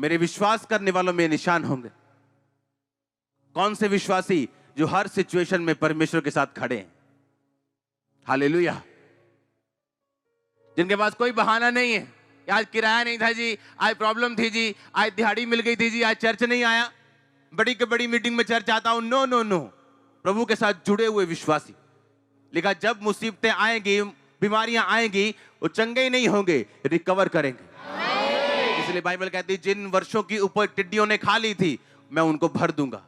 मेरे विश्वास करने वालों में निशान होंगे। कौन से विश्वासी? जो हर सिचुएशन में परमेश्वर के साथ खड़े हैं। हालेलुया। जिनके पास कोई बहाना नहीं है, आज किराया नहीं था जी, आज प्रॉब्लम थी जी, आज दिहाड़ी मिल गई थी जी, आज चर्च नहीं आया, बड़ी के बड़ी मीटिंग में चर्च आता हूं। नो नो नो, प्रभु के साथ जुड़े हुए विश्वासी। लिखा जब मुसीबतें आएंगी, बीमारियां आएंगी, वो चंगे ही नहीं होंगे, रिकवर करेंगे। इसलिए बाइबल कहती है जिन वर्षों की ऊपर टिड्डियों ने खा ली थी, मैं उनको भर दूंगा।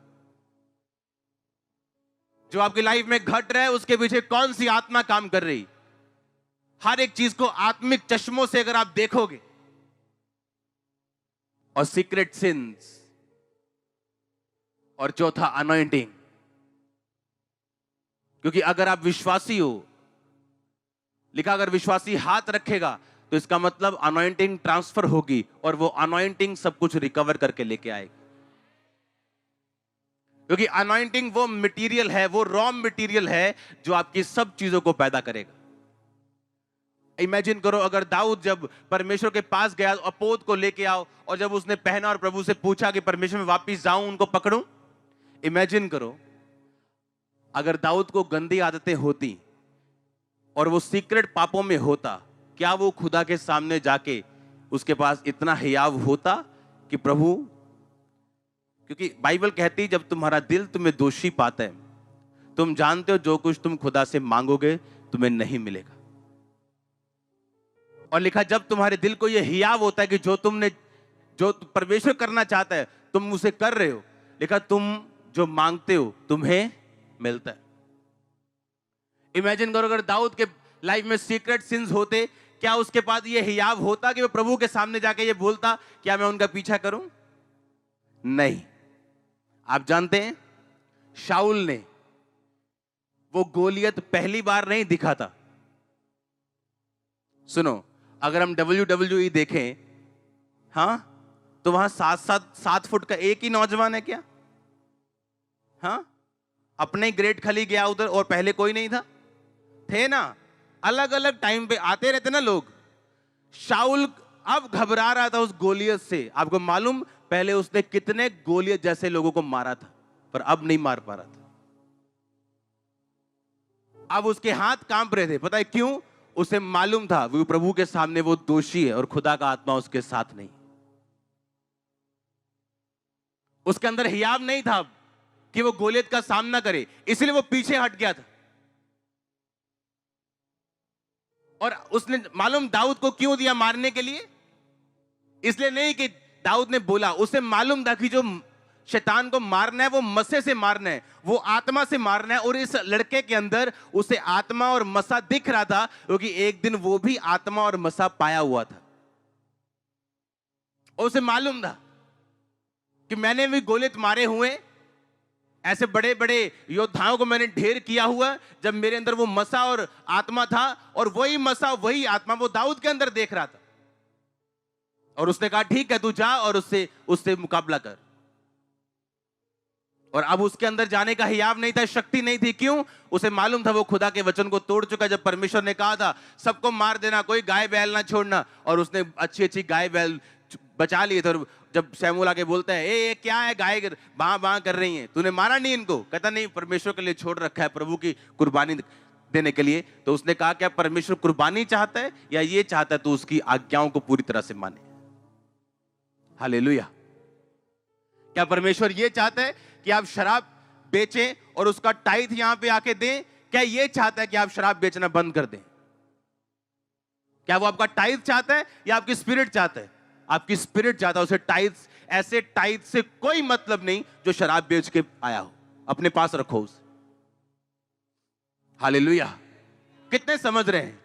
जो आपकी लाइफ में घट रहा है, उसके पीछे कौन सी आत्मा काम कर रही? हर एक चीज को आत्मिक चश्मों से अगर आप देखोगे, और सीक्रेट सिंस, और चौथा अनॉइंटिंग। क्योंकि अगर आप विश्वासी हो, लिखा अगर विश्वासी हाथ रखेगा तो इसका मतलब अनॉइंटिंग ट्रांसफर होगी, और वो अनॉइंटिंग सब कुछ रिकवर करके लेके आएगी। क्योंकि अनॉइंटिंग वो मटेरियल है, वो रॉ मटेरियल है जो आपकी सब चीजों को पैदा करेगा। इमेजिन करो अगर दाऊद जब परमेश्वर के पास गया, अपोद को लेके आओ, और जब उसने पहना और प्रभु से पूछा कि परमेश्वर में वापस जाऊं, उनको पकड़ूं। इमेजिन करो अगर दाऊद को गंदी आदतें होती और वो सीक्रेट पापों में होता, क्या वो खुदा के सामने जाके उसके पास इतना हियाव होता कि प्रभु? क्योंकि बाइबल कहती है जब तुम्हारा दिल तुम्हें दोषी पाता है, तुम जानते हो जो कुछ तुम खुदा से मांगोगे तुम्हें नहीं मिलेगा। और लिखा जब तुम्हारे दिल को यह हियाव होता है कि जो परमेश्वर करना चाहता है तुम उसे कर रहे हो, लिखा तुम जो मांगते हो तुम्हें मिलता है। इमेजिन करो अगर दाऊद के लाइफ में सीक्रेट सिंस होते, क्या उसके पास ये हियाव होता कि वो प्रभु के सामने जाके ये बोलता क्या मैं उनका पीछा करूं? नहीं। आप जानते हैं शाऊल ने वो गोलियत पहली बार नहीं दिखा था। सुनो, अगर हम WWE देखें, हाँ, तो वहां 7 फुट का एक ही नौजवान है क्या? हाँ, अपने ग्रेट खली गया उधर, और पहले कोई नहीं था? थे ना, अलग अलग टाइम पे आते रहते ना लोग। शाऊल अब घबरा रहा था उस गोलियत से। आपको मालूम पहले उसने कितने गोलियत जैसे लोगों को मारा था, पर अब नहीं मार पा रहा था। अब उसके हाथ कांप रहे थे। पता है क्यों? उसे मालूम था वो प्रभु के सामने वो दोषी है और खुदा का आत्मा उसके साथ नहीं। उसके अंदर हियाव नहीं था कि वो गोलियत का सामना करे, इसलिए वो पीछे हट गया था। और उसने मालूम दाऊद को क्यों दिया मारने के लिए? इसलिए नहीं कि दाऊद ने बोला, उसे मालूम था कि जो शैतान को मारना है वो मसे से मारना है, वो आत्मा से मारना है। और इस लड़के के अंदर उसे आत्मा और मसा दिख रहा था, क्योंकि एक दिन वो भी आत्मा और मसा पाया हुआ था। और उसे मालूम था कि मैंने भी गोलियत मारे हुए, ऐसे बड़े बड़े योद्धाओं को मैंने ढेर किया हुआ, जब मेरे अंदर वो मसा और आत्मा था, और वही मसा वही आत्मा वो दाऊद के अंदर देख रहा था। और उसने कहा ठीक है, तू जा और उससे मुकाबला कर। और अब उसके अंदर जाने का हियाव नहीं था, शक्ति नहीं थी। क्यों? उसे मालूम था वो खुदा के वचन को तोड़ चुका। जब परमेश्वर ने कहा था सबको मार देना, कोई गाय बैल ना छोड़ना, और उसने अच्छी अच्छी गाय बैल बचा लिए थे। और जब शमूएल आके बोलता है ए क्या है, गाय बां बां कर रही हैं, तूने मारा नहीं इनको? कहता नहीं, परमेश्वर के लिए छोड़ रखा है, प्रभु की कुर्बानी देने के लिए। तो उसने कहा क्या परमेश्वर कुर्बानी चाहता है या ये चाहता है तो उसकी आज्ञाओं को पूरी तरह से माने? हालेलुया। क्या परमेश्वर ये चाहता है कि आप शराब बेचें और उसका टाइथ यहां पे आके दें? क्या ये चाहता है कि आप शराब बेचना बंद कर दें? क्या वो आपका टाइथ चाहता है या आपकी स्पिरिट चाहता है? आपकी स्पिरिट चाहता है। उसे टाइथ, ऐसे टाइथ से कोई मतलब नहीं जो शराब बेच के आया हो, अपने पास रखो उसे। हालेलुया। कितने समझ रहे हैं?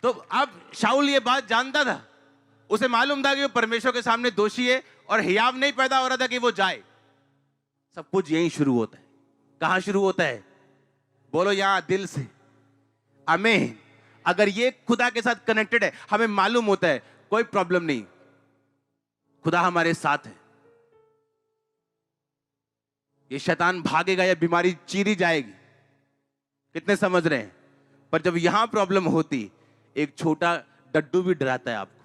तो अब शाऊल ये बात जानता था, उसे मालूम था कि वो परमेश्वर के सामने दोषी है, और हियाव नहीं पैदा हो रहा था कि वो जाए। सब कुछ यहीं शुरू होता है। कहां शुरू होता है? बोलो यहां, दिल से। आमीन। अगर ये खुदा के साथ कनेक्टेड है, हमें मालूम होता है कोई प्रॉब्लम नहीं, खुदा हमारे साथ है। ये शैतान भागेगा या बीमारी चीरी जाएगी। कितने समझ रहे हैं? पर जब यहां प्रॉब्लम होती, एक छोटा डड्डू भी डराता है आपको।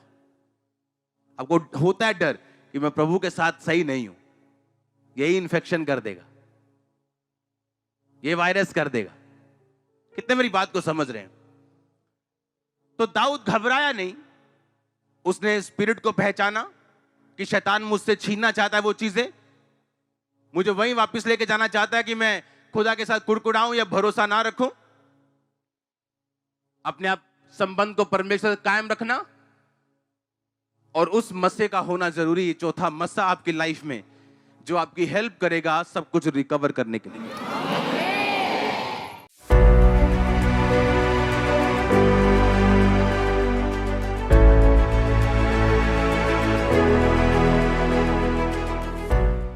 आपको होता है डर कि मैं प्रभु के साथ सही नहीं हूं, यही इन्फेक्शन कर देगा, ये वायरस कर देगा। कितने मेरी बात को समझ रहे हैं? तो दाऊद घबराया नहीं, उसने स्पिरिट को पहचाना कि शैतान मुझसे छीनना चाहता है वो चीजें, मुझे वहीं वापस लेके जाना चाहता है कि मैं खुदा के साथ कुड़कुड़ाऊं या भरोसा ना रखूं। अपने आप संबंध को परमेश्वर से कायम रखना और उस मस्से का होना जरूरी है। चौथा मस्सा आपकी लाइफ में जो आपकी हेल्प करेगा सब कुछ रिकवर करने के लिए।